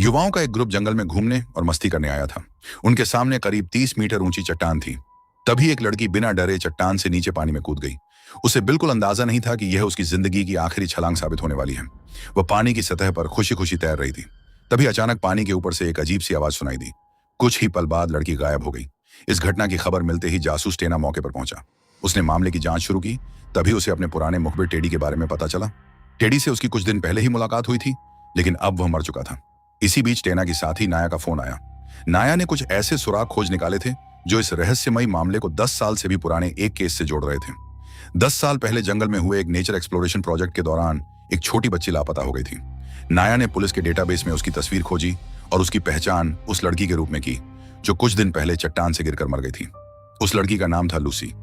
युवाओं का एक ग्रुप जंगल में घूमने और मस्ती करने आया था। उनके सामने करीब 30 मीटर ऊंची चट्टान थी। तभी एक लड़की बिना डरे चट्टान से नीचे पानी में कूद गई। उसे बिल्कुल अंदाजा नहीं था कि यह उसकी जिंदगी की आखिरी छलांग साबित होने वाली है। वह पानी की सतह पर खुशी खुशी तैर रही थी। तभी अचानक पानी के ऊपर से एक अजीब सी आवाज सुनाई दी। कुछ ही पल बाद लड़की गायब हो गई। इस घटना की खबर मिलते ही जासूस टेना मौके पर पहुंचा। उसने मामले की जांच शुरू की। तभी उसे अपने पुराने मुखबिर टेडी के बारे में पता चला। टेडी से उसकी कुछ दिन पहले ही मुलाकात हुई थी, लेकिन अब वह मर चुका था। इसी बीच टेना की साथी नाया का फोन आया। नाया ने कुछ ऐसे सुराग खोज निकाले थे जो इस रहस्यमयी मामले को 10 साल से भी पुराने एक केस से जोड़ रहे थे। 10 साल पहले जंगल में हुए एक नेचर एक्सप्लोरेशन प्रोजेक्ट के दौरान एक छोटी बच्ची लापता हो गई थी। नाया ने पुलिस के डेटाबेस में उसकी तस्वीर खोजी और उसकी पहचान उस लड़की के रूप में की जो कुछ दिन पहले चट्टान से गिरकर मर गई थी। उस लड़की का नाम था लूसी।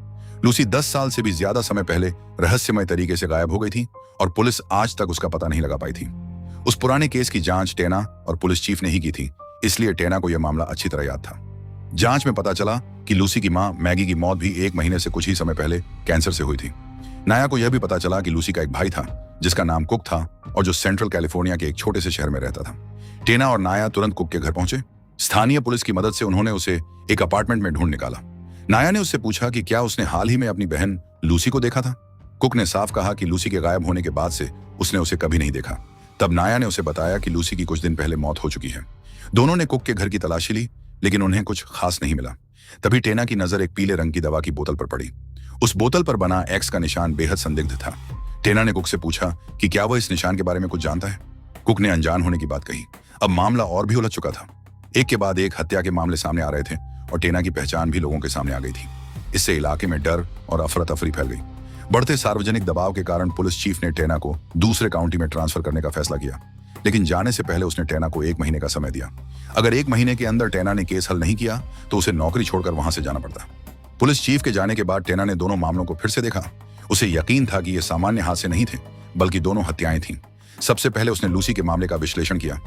लूसी 10 साल से भी ज्यादा समय पहले रहस्यमय तरीके से गायब हो गई थी और पुलिस आज तक उसका पता नहीं लगा पाई थी। उस पुराने केस की जांच टेना और पुलिस चीफ ने ही की थी, इसलिए टेना को यह मामला अच्छी तरह याद था। जांच में पता चला कि लूसी की मां मैगी की मौत भी 1 महीने से कुछ ही समय पहले कैंसर से हुई थी। नाया को यह भी पता चला कि लूसी का एक भाई था जिसका नाम कुक था और जो सेंट्रल कैलिफोर्निया के एक छोटे से शहर में रहता था। टेना और नाया तुरंत कुक के घर पहुंचे। स्थानीय पुलिस की मदद से उन्होंने उसे एक अपार्टमेंट में ढूंढ निकाला। नाया ने उससे पूछा कि क्या उसने हाल ही में अपनी बहन लूसी को देखा था। कुक ने साफ कहा कि लूसी के गायब होने के बाद से उसने उसे कभी नहीं देखा। तब नाया ने उसे बताया कि लूसी की कुछ दिन पहले मौत हो चुकी है। दोनों ने कुक के घर की तलाशी ली, लेकिन उन्हें कुछ खास नहीं मिला। तभी टेना की नजर एक पीले रंग की दवा की बोतल पर पड़ी। उस बोतल पर बना एक्स का निशान बेहद संदिग्ध था। टेना ने कुक से पूछा कि क्या वह इस निशान के बारे में कुछ जानता है। कुक ने अनजान होने की बात कही। अब मामला और भी उलझ चुका था। एक के बाद एक हत्या के मामले सामने आ रहे थे और टेना की पहचान भी लोगों के सामने आ गई थी। इससे इलाके में डर और अफरा तफरी फैल गई। बढ़ते सार्वजनिक दबाव के कारण पुलिस चीफ ने टेना को दूसरे काउंटी में ट्रांसफर करने का फैसला किया, लेकिन जाने से पहले उसने टेना को 1 महीने का समय दिया। अगर 1 महीने के अंदर टेना ने केस हल नहीं किया तो उसे नौकरी छोड़कर वहां से जाना पड़ता। पुलिस चीफ के जाने के बाद टेना ने दोनों मामलों को फिर से देखा। उसे यकीन था कि ये सामान्य हादसे नहीं थे, बल्कि दोनों हत्याएं थीं। सबसे पहले उसने लूसी के मामले का विश्लेषण किया।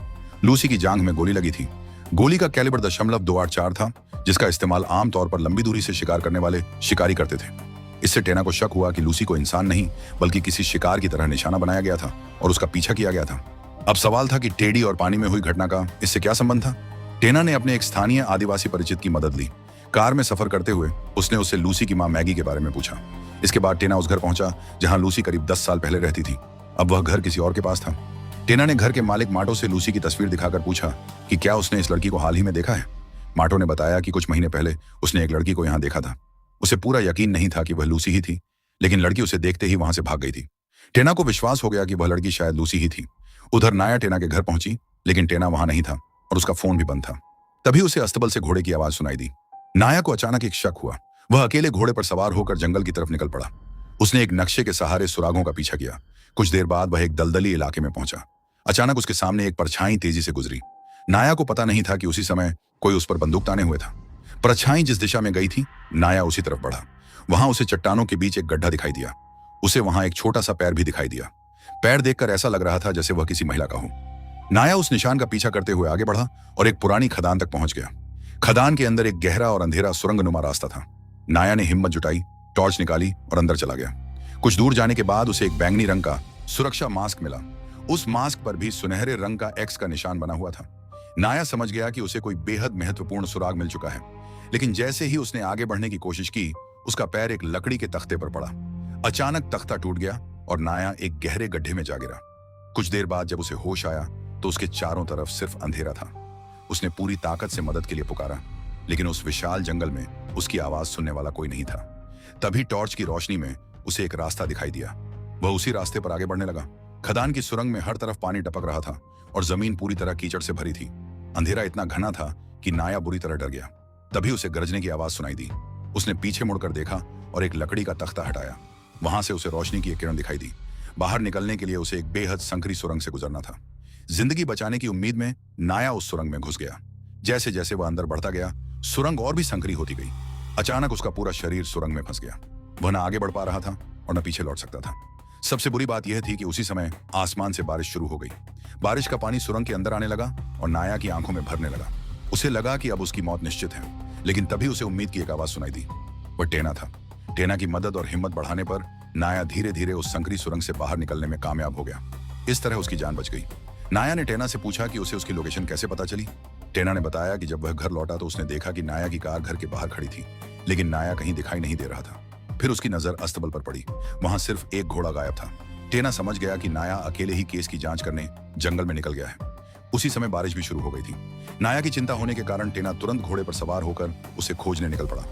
लूसी की जांघ में गोली लगी थी। गोली का कैलिबर 0.284 था, जिसका इस्तेमाल आमतौर पर लंबी दूरी से शिकार करने वाले शिकारी करते थे। इससे टेना को शक हुआ कि लूसी को इंसान नहीं बल्कि किसी शिकार की तरह निशाना बनाया गया था और उसका पीछा किया गया था। अब सवाल था कि टेडी और पानी में हुई घटना का इससे क्या संबंध था। टेना ने अपने एक स्थानीय आदिवासी परिचित की मदद ली। कार में सफर करते हुए उसने उससे लूसी की मां मैगी के बारे में पूछा। इसके बाद टेना उस घर पहुंचा जहां लूसी करीब 10 साल पहले रहती थी। अब वह घर किसी और के पास था। टेना ने घर के मालिक माटो से लूसी की तस्वीर दिखाकर पूछा कि क्या उसने इस लड़की को हाल ही में देखा है। माटो ने बताया कि कुछ महीने पहले उसने एक लड़की को यहाँ देखा था। उसे पूरा यकीन नहीं था कि वह लूसी ही थी, लेकिन लड़की उसे देखते ही वहां से भाग गई थी। टेना को विश्वास हो गया कि वह लड़की शायद लूसी ही थी। उधर नाया टेना के घर पहुंची, लेकिन टेना वहां नहीं था और उसका फोन भी बंद था। तभी उसे अस्तबल से घोड़े की आवाज सुनाई दी। नाया को अचानक एक शक हुआ। वह अकेले घोड़े पर सवार होकर जंगल की तरफ निकल पड़ा। उसने एक नक्शे के सहारे सुरागों का पीछा किया। कुछ देर बाद वह एक दलदली इलाके में पहुंचा। अचानक उसके सामने एक परछाई तेजी से गुजरी। नाया को पता नहीं था कि उसी समय कोई उस पर बंदूक ताने हुए था। परछाई जिस दिशा में गई थी, नाया उसी तरफ बढ़ा। वहां उसे चट्टानों के बीच एक गड्ढा दिखाई दिया। उसे वहां एक छोटा सा पैर भी दिखाई दिया। पैर देखकर ऐसा लग रहा था जैसे वह किसी महिला का हो। नाया उस निशान का पीछा करते हुए आगे बढ़ा और एक पुरानी खदान तक पहुंच गया। खदान के अंदर एक गहरा और अंधेरा सुरंगनुमा रास्ता था। नाया ने हिम्मत जुटाई, टॉर्च निकाली और अंदर चला गया। कुछ दूर जाने के बाद उसे एक बैंगनी रंग का सुरक्षा मास्क मिला। उस मास्क पर भी सुनहरे रंग का एक्स का निशान बना हुआ था। नाया समझ गया कि उसे कोई बेहद महत्वपूर्ण सुराग मिल चुका है, लेकिन जैसे ही उसने आगे बढ़ने की कोशिश की, उसका पैर एक लकड़ी के तख्ते पर पड़ा। अचानक तख्ता टूट गया और नाया एक गहरे गड्ढे में जा गिरा। कुछ देर बाद जब उसे होश आया तो उसके चारों तरफ सिर्फ अंधेरा था। उसने पूरी ताकत से मदद के लिए पुकारा, लेकिन उस विशाल जंगल में उसकी आवाज सुनने वाला कोई नहीं था। तभी टॉर्च की रोशनी में उसे एक रास्ता दिखाई दिया। वह उसी रास्ते पर आगे बढ़ने लगा। खदान की सुरंग में हर तरफ पानी टपक रहा था और जमीन पूरी तरह कीचड़ से भरी थी। अंधेरा इतना घना था कि नाया बुरी तरह डर गया। तभी उसे गरजने की आवाज सुनाई दी। उसने पीछे मुड़कर देखा और एक लकड़ी का तख्ता हटाया। वहां से उसे रोशनी की एक किरण दिखाई दी। बाहर निकलने के लिए उसे एक बेहद संकरी सुरंग से गुजरना था। जिंदगी बचाने की उम्मीद में नाया उस सुरंग में घुस गया। जैसे जैसे वह अंदर बढ़ता गया, सुरंग और भी संकरी होती गई। अचानक उसका पूरा शरीर सुरंग में फंस गया। वह न आगे बढ़ पा रहा था और न पीछे लौट सकता था। सबसे बुरी बात यह थी कि उसी समय आसमान से बारिश शुरू हो गई। बारिश का पानी सुरंग के अंदर आने लगा और नाया की आंखों में भरने लगा। उसे लगा कि अब उसकी मौत निश्चित है, लेकिन तभी उसे उम्मीद की एक आवाज सुनाई दी। वह टेना था। टेना की मदद और हिम्मत बढ़ाने पर नाया धीरे धीरे उस संकरी सुरंग से बाहर निकलने में कामयाब हो गया। इस तरह उसकी जान बच गई। नाया ने टेना से पूछा कि उसे उसकी लोकेशन कैसे पता चली। टेना ने बताया कि जब वह घर लौटा तो उसने देखा कि नाया की कार घर के बाहर खड़ी थी, लेकिन नाया कहीं दिखाई नहीं दे रहा था। फिर उसकी नजर अस्तबल पर पड़ी। वहां सिर्फ एक घोड़ा गायब था। टेना समझ गया कि नाया अकेले ही केस की जांच करने जंगल में निकल गया है। उसी समय बारिश भी शुरू हो गई थी। नाया की चिंता होने के कारण टेना तुरंत घोड़े पर सवार होकर उसे खोजने निकल पड़ा।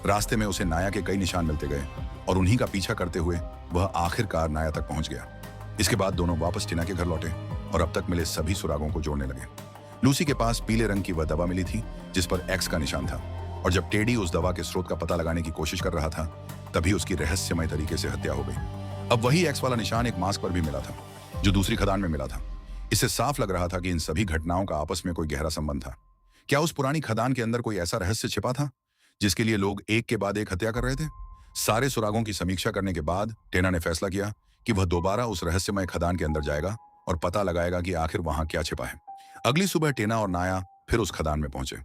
रास्ते में उसे नाया के कई निशान मिलते गए और उन्हीं का पीछा करते हुए वह आखिरकार नाया तक पहुंच गया। इसके बाद दोनों वापस टेना के घर लौटे और अब तक मिले सभी सुरागों को जोड़ने लगे। लूसी के पास पीले रंग की वह दवा मिली थी जिस पर एक्स का निशान था, और जब टेडी उस दवा के स्रोत का पता लगाने की कोशिश कर रहा था तभी उसकी रहस्यमय तरीके से हत्या हो गई। अब वही एक्स वाला निशान एक मास्क पर भी मिला था जो दूसरी खदान में मिला था। इससे साफ लग रहा था कि इन सभी घटनाओं का आपस में कोई गहरा संबंध था। क्या उस पुरानी खदान के अंदर कोई ऐसा रहस्य छिपा था जिसके लिए लोग एक के बाद एक हत्या कर रहे थे? सारे सुरागों की समीक्षा करने के बाद टेना ने फैसला किया कि वह दोबारा उस रहस्यमय खदान के अंदर जाएगा और पता लगाएगा कि आखिर वहां क्या छिपा है। अगली सुबह टेना और नाया फिर उस खदान में पहुंचे।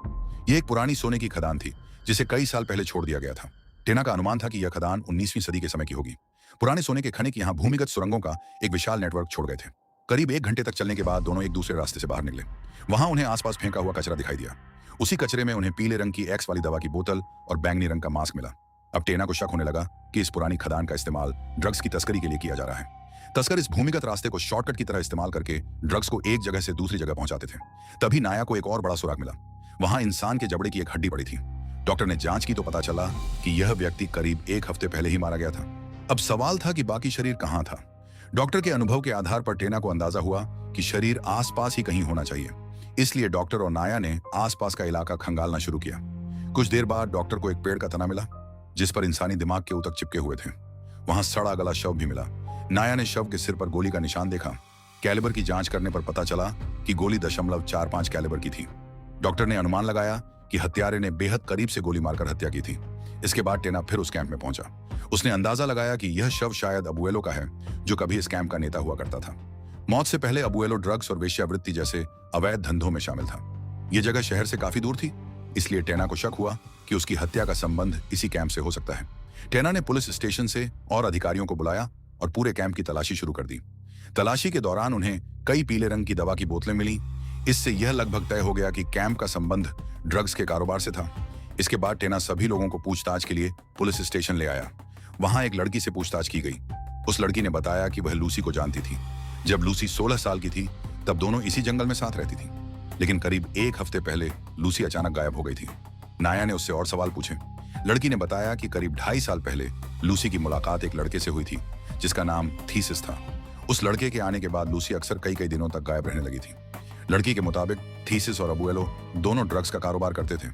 यह एक पुरानी सोने की खदान थी जिसे कई साल पहले छोड़ दिया गया था। टेना का अनुमान था कि यह खदान 19वीं सदी के समय की होगी। पुराने सोने के खनिक यहाँ भूमिगत सुरंगों का एक विशाल नेटवर्क छोड़ गए थे। करीब 1 घंटे तक चलने के बाद दोनों एक दूसरे रास्ते से बाहर निकले। वहां उन्हें आसपास फेंका हुआ कचरा दिखाई दिया। उसी कचरे में उन्हें पीले रंग की एक्स वाली दवा की बोतल और बैंगनी रंग का मास्क मिला। अब टेना को शक होने लगा कि इस पुरानी खदान का इस्तेमाल ड्रग्स की तस्करी के लिए किया जा रहा है। तस्कर इस भूमिगत रास्ते को शॉर्टकट की तरह इस्तेमाल करके ड्रग्स को एक जगह से दूसरी जगह पहुंचाते थे। तभी नाया को एक और बड़ा सुराग मिला। वहां इंसान के जबड़े की एक हड्डी पड़ी थी। डॉक्टर ने जांच की तो पता चला कि यह व्यक्ति करीब 1 हफ्ते पहले ही मारा गया था। अब सवाल था कि बाकी शरीर कहां था। डॉक्टर के अनुभव के आधार पर टेना को अंदाजा हुआ कि शरीर आसपास ही कहीं होना चाहिए। इसलिए डॉक्टर और नाया ने आसपास का इलाका खंगालना शुरू किया। कुछ देर बाद डॉक्टर को एक पेड़ का तना मिला जिस पर इंसानी दिमाग के ऊतक चिपके हुए थे। वहां सड़ा गला शव भी मिला। नाया ने शव के सिर पर गोली का निशान देखा। कैलिबर की जांच करने पर पता चला कि गोली 0.45 कैलिबर की थी। डॉक्टर ने अनुमान लगाया कि हत्यारे ने बेहद करीब से गोली मारकर हत्या की थी। इसके बाद टेना फिर उस कैंप में पहुंचा। उसने अंदाजा लगाया कि यह शव शायद अबुएलो का है जो कभी इस कैंप का नेता हुआ करता था। मौत से पहले अबुएलो ड्रग्स और वेश्यावृत्ति जैसे अवैध धंधों में शामिल था। यह जगह शहर से काफी दूर थी, इसलिए टेना को शक हुआ कि उसकी हत्या का संबंध इसी कैंप से हो सकता है। टेना ने पुलिस स्टेशन से और अधिकारियों को बुलाया और पूरे कैंप की तलाशी शुरू कर दी। तलाशी के दौरान उन्हें कई पीले रंग की दवा की बोतलें मिली। इससे यह लगभग तय हो गया कि कैंप का संबंध ड्रग्स के कारोबार से था। इसके बाद टेना सभी लोगों को पूछताछ के लिए पुलिस स्टेशन ले आया। वहां एक लड़की से पूछताछ की गई। उस लड़की ने बताया कि वह लूसी को जानती थी। जब लूसी 16 साल की थी तब दोनों इसी जंगल में साथ रहती थी, लेकिन करीब 1 हफ्ते पहले लूसी अचानक गायब हो गई थी। नाया ने उससे और सवाल पूछे। लड़की ने बताया कि करीब 2.5 साल पहले लूसी की मुलाकात एक लड़के से हुई थी जिसका नाम थीसिस था। उस लड़के के आने के बाद लूसी अक्सर कई दिनों तक गायब रहने लगी थी। लड़की के मुताबिक थीसिस और अबुएलो दोनों ड्रग्स का कारोबार करते थे।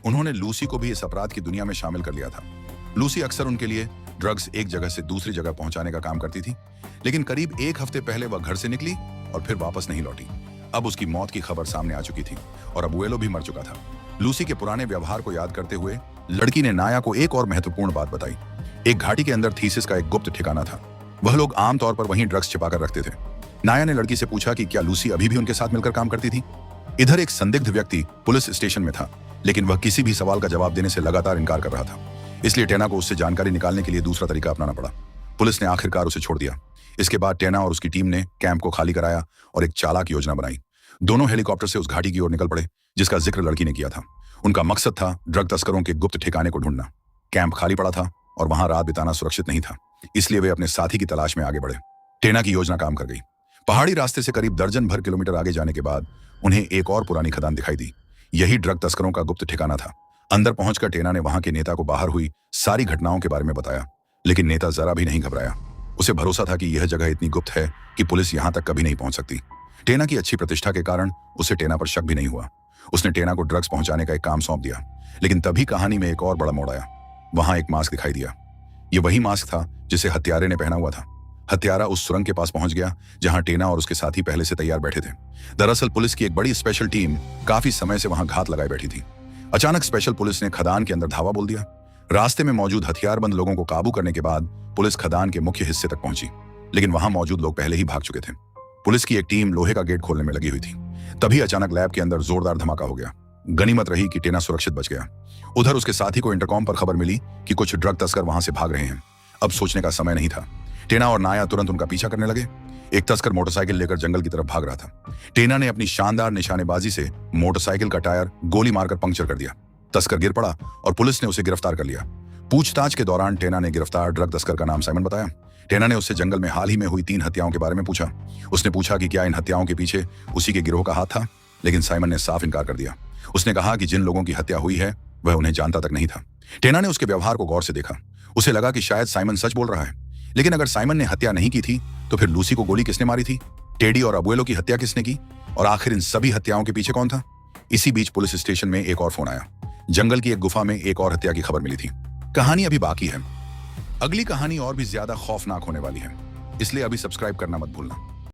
उन्होंने लूसी को भी इस अपराध की दुनिया में शामिल कर लिया था। लूसी अक्सर उनके लिए ड्रग्स एक जगह से दूसरी जगह पहुंचाने का काम करती थी, लेकिन करीब 1 हफ्ते पहले वह घर से निकली और फिर वापस नहीं लौटी। अब उसकी मौत की खबर सामने आ चुकी थी और अबुएलो भी मर चुका था। लूसी के पुराने व्यवहार को याद करते हुए लड़की ने नाया को एक और महत्वपूर्ण बात बताई। एक घाटी के अंदर थीसिस का एक गुप्त ठिकाना था। वह लोग आमतौर पर वहीं ड्रग्स छिपाकर रखते थे। नाया ने लड़की से पूछा कि क्या लूसी अभी भी उनके साथ मिलकर काम करती थी। इधर एक संदिग्ध व्यक्ति पुलिस स्टेशन में था, लेकिन वह किसी भी सवाल का जवाब देने से लगातार इनकार कर रहा था। इसलिए टेना को उससे जानकारी निकालने के लिए दूसरा तरीका अपनाना पड़ा। पुलिस ने आखिरकार उसे छोड़ दिया। इसके बाद टेना और उसकी टीम ने कैंप को खाली कराया और एक चालाक योजना बनाई। दोनों हेलीकॉप्टर से उस घाटी की ओर निकल पड़े जिसका जिक्र लड़की ने किया था। उनका मकसद था ड्रग तस्करों के गुप्त ठिकाने को ढूंढना। कैंप खाली पड़ा था और वहां रात बिताना सुरक्षित नहीं था, इसलिए वे अपने साथी की तलाश में आगे बढ़े। टेना की योजना काम कर गई। पहाड़ी रास्ते से करीब दर्जन भर किलोमीटर आगे जाने के बाद उन्हें एक और पुरानी खदान दिखाई दी। यही ड्रग तस्करों का गुप्त ठिकाना था। अंदर पहुंचकर टेना ने वहां के नेता को बाहर हुई सारी घटनाओं के बारे में बताया, लेकिन नेता जरा भी नहीं घबराया। उसे भरोसा था कि यह जगह इतनी गुप्त है कि पुलिस यहां तक कभी नहीं पहुंच सकती। टेना की अच्छी प्रतिष्ठा के कारण उसे टेना पर शक भी नहीं हुआ। उसने टेना को ड्रग्स पहुंचाने का एक काम सौंप दिया। लेकिन तभी कहानी में एक और बड़ा मोड़ आया। वहां एक मास्क दिखाई दिया। यह वही मास्क था जिसे हत्यारे ने पहना हुआ था। हत्यारा उस सुरंग के पास पहुंच गया जहां टेना और उसके साथी पहले से तैयार बैठे थे। दरअसल पुलिस की एक बड़ी स्पेशल टीम काफी समय से वहां घात लगाए बैठी थी। अचानक स्पेशल पुलिस ने खदान के अंदर धावा बोल दिया। रास्ते में मौजूद हथियारबंद लोगों को काबू करने के बाद पुलिस खदान के मुख्य हिस्से तक पहुंची, लेकिन वहां मौजूद लोग पहले ही भाग चुके थे। पुलिस की एक टीम लोहे का गेट खोलने में लगी हुई थी। तभी अचानक लैब के अंदर जोरदार धमाका हो गया। गनीमत रही कि टेना सुरक्षित बच गया। उधर उसके साथी को इंटरकॉम पर खबर मिली कि कुछ ड्रग तस्कर वहां से भाग रहे हैं। अब सोचने का समय नहीं था। टेना और नाया तुरंत उनका पीछा करने लगे। एक तस्कर मोटरसाइकिल लेकर जंगल की तरफ भाग रहा था। टेना ने अपनी शानदार निशानेबाजी से मोटरसाइकिल का टायर गोली मारकर पंक्चर कर दिया। तस्कर गिर पड़ा और पुलिस ने उसे गिरफ्तार कर लिया। पूछताछ के दौरान टेना ने गिरफ्तार ड्रग तस्कर का नाम साइमन बताया। टेना ने उससे जंगल में हाल ही में हुई 3 हत्याओं के बारे में पूछा। उसने पूछा कि क्या इन हत्याओं के पीछे उसी के गिरोह का हाथ था, लेकिन साइमन ने साफ इनकार कर दिया। उसने कहा कि जिन लोगों की हत्या हुई है वह उन्हें जानता तक नहीं था। टेना ने उसके व्यवहार को गौर से देखा। उसे लगा कि शायद साइमन सच बोल रहा है, लेकिन अगर साइमन ने हत्या नहीं की थी तो फिर लूसी को गोली किसने मारी थी, टेडी और अबुएलो की हत्या किसने की, और आखिर इन सभी हत्याओं के पीछे कौन था। इसी बीच पुलिस स्टेशन में एक और फोन आया। जंगल की एक गुफा में एक और हत्या की खबर मिली थी। कहानी अभी बाकी है। अगली कहानी और भी ज्यादा खौफनाक होने वाली है, इसलिए अभी सब्सक्राइब करना मत भूलना।